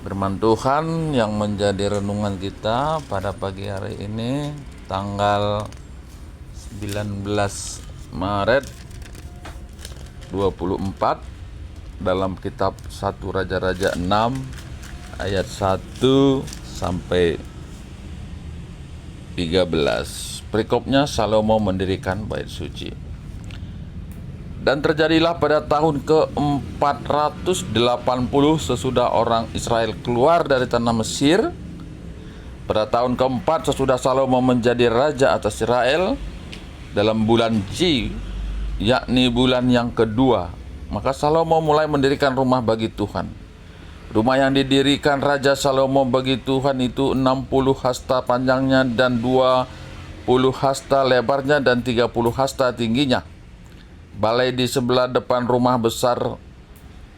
Firman Tuhan yang menjadi renungan kita pada pagi hari ini tanggal 19 Maret 24 dalam kitab 1 Raja-Raja 6 ayat 1 sampai 13. Perikopnya Salomo mendirikan bait suci. Dan terjadilah pada tahun ke-480 sesudah orang Israel keluar dari tanah Mesir, pada tahun keempat sesudah Salomo menjadi raja atas Israel, dalam bulan yakni bulan yang kedua, maka Salomo mulai mendirikan rumah bagi Tuhan. Rumah yang didirikan Raja Salomo bagi Tuhan itu 60 hasta panjangnya dan 20 hasta lebarnya dan 30 hasta tingginya. Balai di sebelah depan rumah besar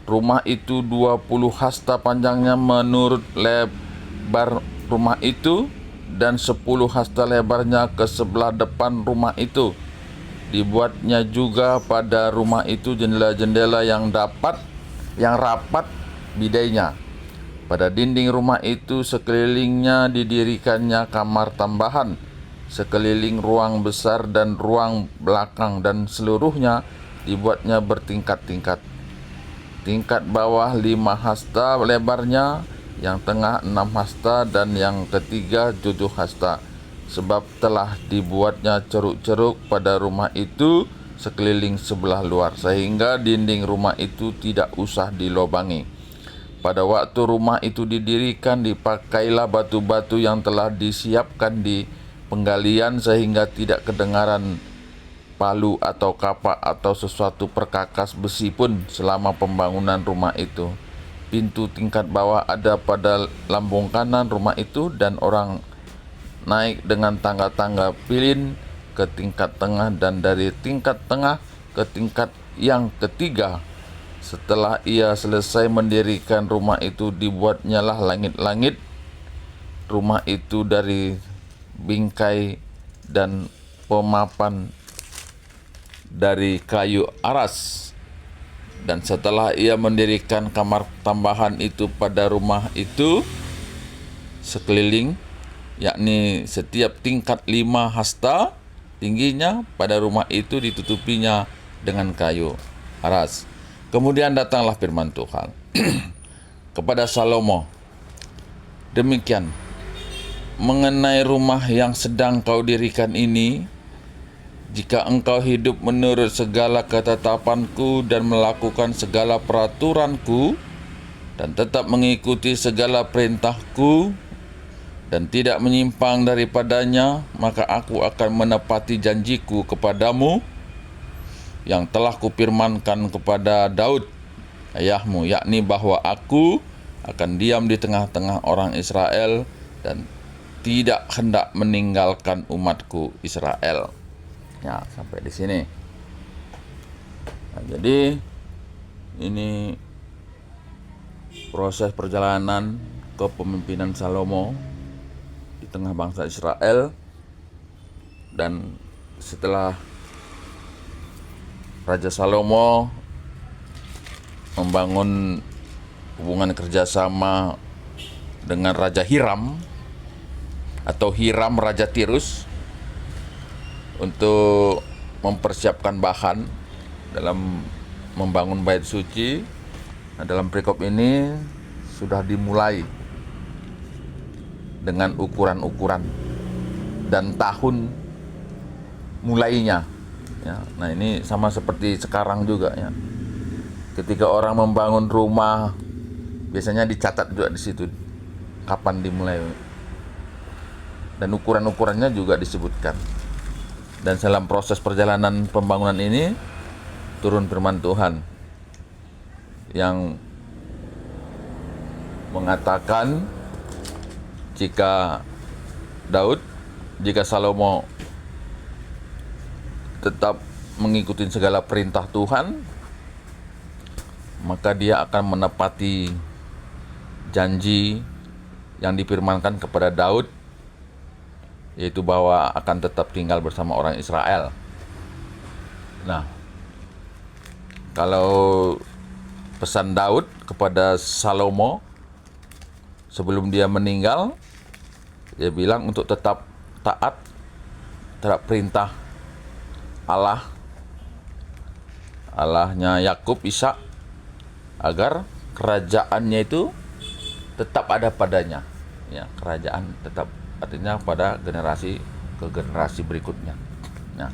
rumah itu 20 hasta panjangnya menurut lebar rumah itu, dan 10 hasta lebarnya ke sebelah depan rumah itu. Dibuatnya juga pada rumah itu jendela-jendela yang rapat bidainya. Pada dinding rumah itu sekelilingnya didirikannya kamar tambahan, sekeliling ruang besar dan ruang belakang, dan seluruhnya dibuatnya bertingkat-tingkat. Tingkat bawah 5 hasta lebarnya, yang tengah 6 hasta, dan yang ketiga 7 hasta. Sebab telah dibuatnya ceruk-ceruk pada rumah itu sekeliling sebelah luar, sehingga dinding rumah itu tidak usah dilobangi. Pada waktu rumah itu didirikan, dipakailah batu-batu yang telah disiapkan di penggalian, sehingga tidak kedengaran palu atau kapak atau sesuatu perkakas besi pun selama pembangunan rumah itu. Pintu tingkat bawah ada pada lambung kanan rumah itu, dan orang naik dengan tangga-tangga pilin ke tingkat tengah, dan dari tingkat tengah ke tingkat yang ketiga. Setelah ia selesai mendirikan rumah itu, dibuatnyalah langit-langit rumah itu dari bingkai dan pemapan dari kayu aras. Dan setelah ia mendirikan kamar tambahan itu pada rumah itu sekeliling, yakni setiap tingkat 5 hasta tingginya, pada rumah itu ditutupinya dengan kayu aras. Kemudian datanglah firman Tuhan kepada Salomo, demikian, mengenai rumah yang sedang kau dirikan ini, jika engkau hidup menurut segala ketetapanku dan melakukan segala peraturanku, dan tetap mengikuti segala perintahku, dan tidak menyimpang daripadanya, maka aku akan menepati janjiku kepadamu yang telah kupirmankan kepada Daud ayahmu, yakni bahwa aku akan diam di tengah-tengah orang Israel dan tidak hendak meninggalkan umatku Israel. Ya, sampai di sini. Nah, jadi ini proses perjalanan kepemimpinan Salomo di tengah bangsa Israel, dan setelah Raja Salomo membangun hubungan kerjasama dengan Raja Hiram atau Hiram Raja Tirus untuk mempersiapkan bahan dalam membangun bait suci. Nah, dalam perikop ini sudah dimulai dengan ukuran-ukuran dan tahun mulainya. Ya, nah ini sama seperti sekarang juga ya. Ketika orang membangun rumah, biasanya dicatat juga di situ kapan dimulai, dan ukuran-ukurannya juga disebutkan. Dan dalam proses perjalanan pembangunan ini turun firman Tuhan yang mengatakan jika Salomo tetap mengikuti segala perintah Tuhan, maka dia akan menepati janji yang difirmankan kepada Daud, yaitu bahwa akan tetap tinggal bersama orang Israel. Nah, kalau pesan Daud kepada Salomo sebelum dia meninggal, dia bilang untuk tetap taat terhadap perintah Allahnya Yakub, Ishak, agar kerajaannya itu tetap ada padanya. Ya, kerajaan tetap artinya pada generasi ke generasi berikutnya. Nah,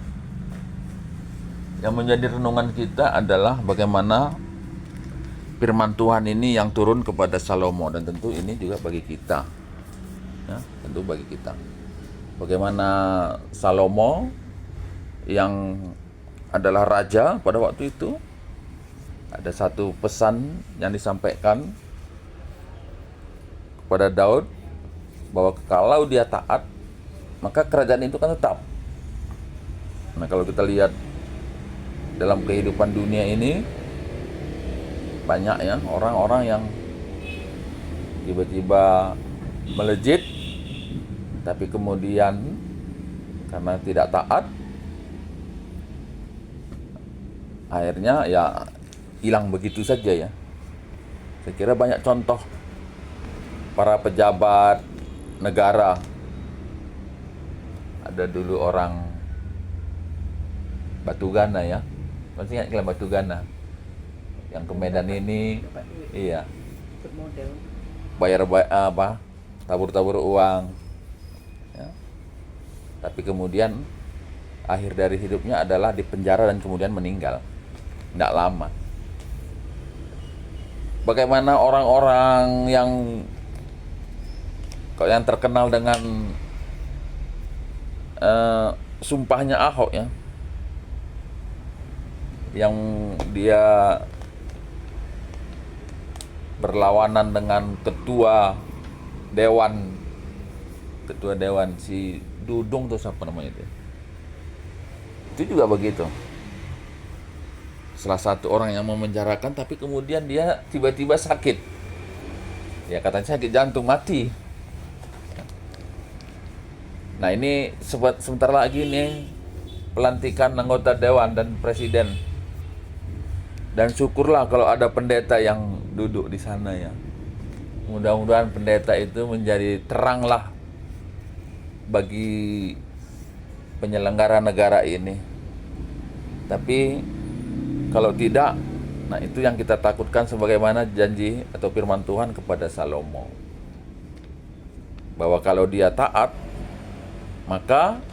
yang menjadi renungan kita adalah bagaimana firman Tuhan ini yang turun kepada Salomo, dan tentu ini juga bagi kita. Ya, tentu bagi kita. Bagaimana Salomo yang adalah raja pada waktu itu, ada satu pesan yang disampaikan kepada Daud bahwa kalau dia taat, maka kerajaan itu kan tetap. Nah, kalau kita lihat dalam kehidupan dunia ini, banyak ya orang-orang yang tiba-tiba melejit, tapi kemudian karena tidak taat, akhirnya ya hilang begitu saja ya. Saya kira banyak contoh para pejabat negara. Ada dulu orang Batugana ya, masih ingat Kilang Batugana yang ke Medan ini, iya, bayar tabur-tabur uang ya. Tapi kemudian akhir dari hidupnya adalah di penjara dan kemudian meninggal tidak lama. Bagaimana orang-orang yang terkenal dengan sumpahnya Ahok ya, yang dia berlawanan dengan ketua dewan si Dudung tuh, siapa namanya itu juga begitu. Salah satu orang yang memenjarakan, tapi kemudian dia tiba-tiba sakit ya, katanya sakit jantung, mati. Nah, ini sebentar lagi nih pelantikan anggota dewan dan presiden. Dan syukurlah kalau ada pendeta yang duduk di sana ya. Mudah-mudahan pendeta itu menjadi teranglah bagi penyelenggara negara ini. Tapi kalau tidak, nah itu yang kita takutkan, sebagaimana janji atau firman Tuhan kepada Salomo. Bahwa kalau dia taat, maka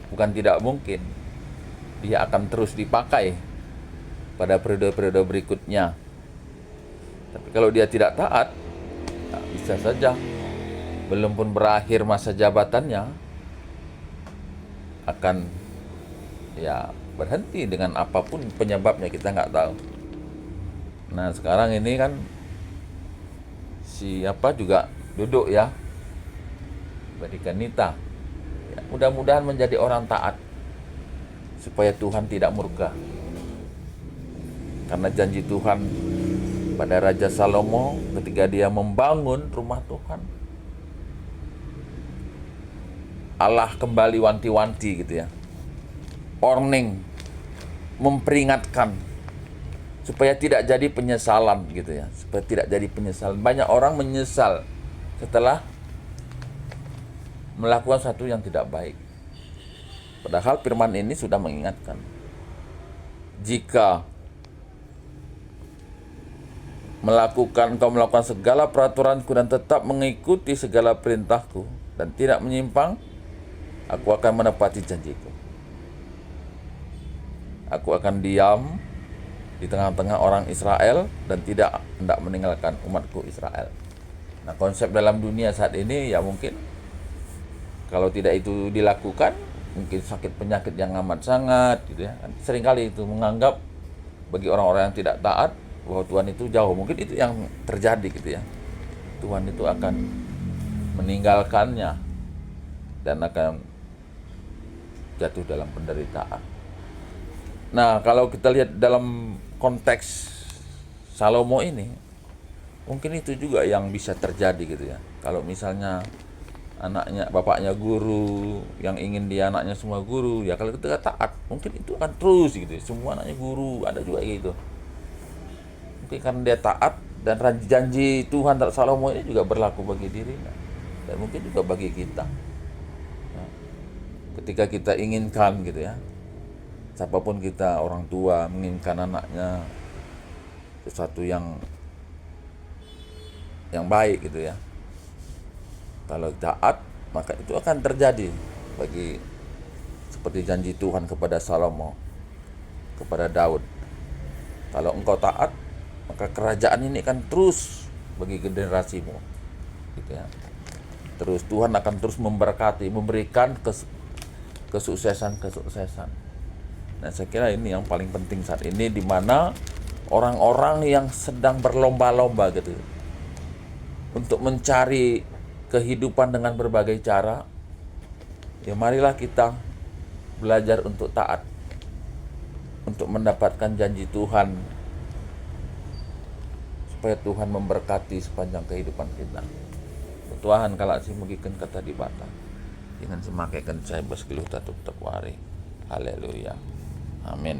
bukan tidak mungkin dia akan terus dipakai pada periode-periode berikutnya. Tapi kalau dia tidak taat, bisa saja belum pun berakhir masa jabatannya akan ya berhenti dengan apapun penyebabnya, kita nggak tahu. Nah, sekarang ini kan siapa juga duduk ya, Badikanita. Ya, mudah-mudahan menjadi orang taat supaya Tuhan tidak murka. Karena janji Tuhan pada Raja Salomo ketika dia membangun rumah Tuhan, Allah kembali wanti-wanti gitu ya, warning, memperingatkan supaya tidak jadi penyesalan gitu ya, supaya tidak jadi penyesalan. Banyak orang menyesal setelah melakukan sesuatu yang tidak baik. Padahal firman ini sudah mengingatkan, jika engkau melakukan segala peraturanku dan tetap mengikuti segala perintahku dan tidak menyimpang, aku akan menepati janjiku. Aku akan diam di tengah-tengah orang Israel dan tidak hendak meninggalkan umatku Israel. Nah, konsep dalam dunia saat ini ya mungkin kalau tidak itu dilakukan, mungkin sakit penyakit yang amat sangat gitu ya. Seringkali itu menganggap bagi orang-orang yang tidak taat bahwa Tuhan itu jauh. Mungkin itu yang terjadi gitu ya. Tuhan itu akan meninggalkannya dan akan jatuh dalam penderitaan. Nah, kalau kita lihat dalam konteks Salomo ini, mungkin itu juga yang bisa terjadi gitu ya. Kalau misalnya bapaknya guru, yang ingin dia anaknya semua guru, ya kalau kita taat, mungkin itu akan terus gitu. Semua anaknya guru, ada juga gitu. Mungkin karena dia taat, Dan janji Tuhan terhadap Salomo ini juga berlaku bagi dirinya dan mungkin juga bagi kita. Nah, ketika kita inginkan gitu ya, siapapun kita, orang tua menginginkan anaknya sesuatu yang baik gitu ya. Kalau taat, maka itu akan terjadi bagi seperti janji Tuhan kepada Salomo, kepada Daud. Kalau engkau taat, maka kerajaan ini akan terus bagi generasimu, gitu ya. Terus Tuhan akan terus memberkati, memberikan kesuksesan. Nah, saya kira ini yang paling penting saat ini, di mana orang-orang yang sedang berlomba-lomba gitu untuk mencari kehidupan dengan berbagai cara, ya marilah kita belajar untuk taat, untuk mendapatkan janji Tuhan, supaya Tuhan memberkati sepanjang kehidupan kita. Tuhan kalau si mugikan kata di bata, dengan semakaikan saya bersegeluh tatup wari. Haleluya. Amin.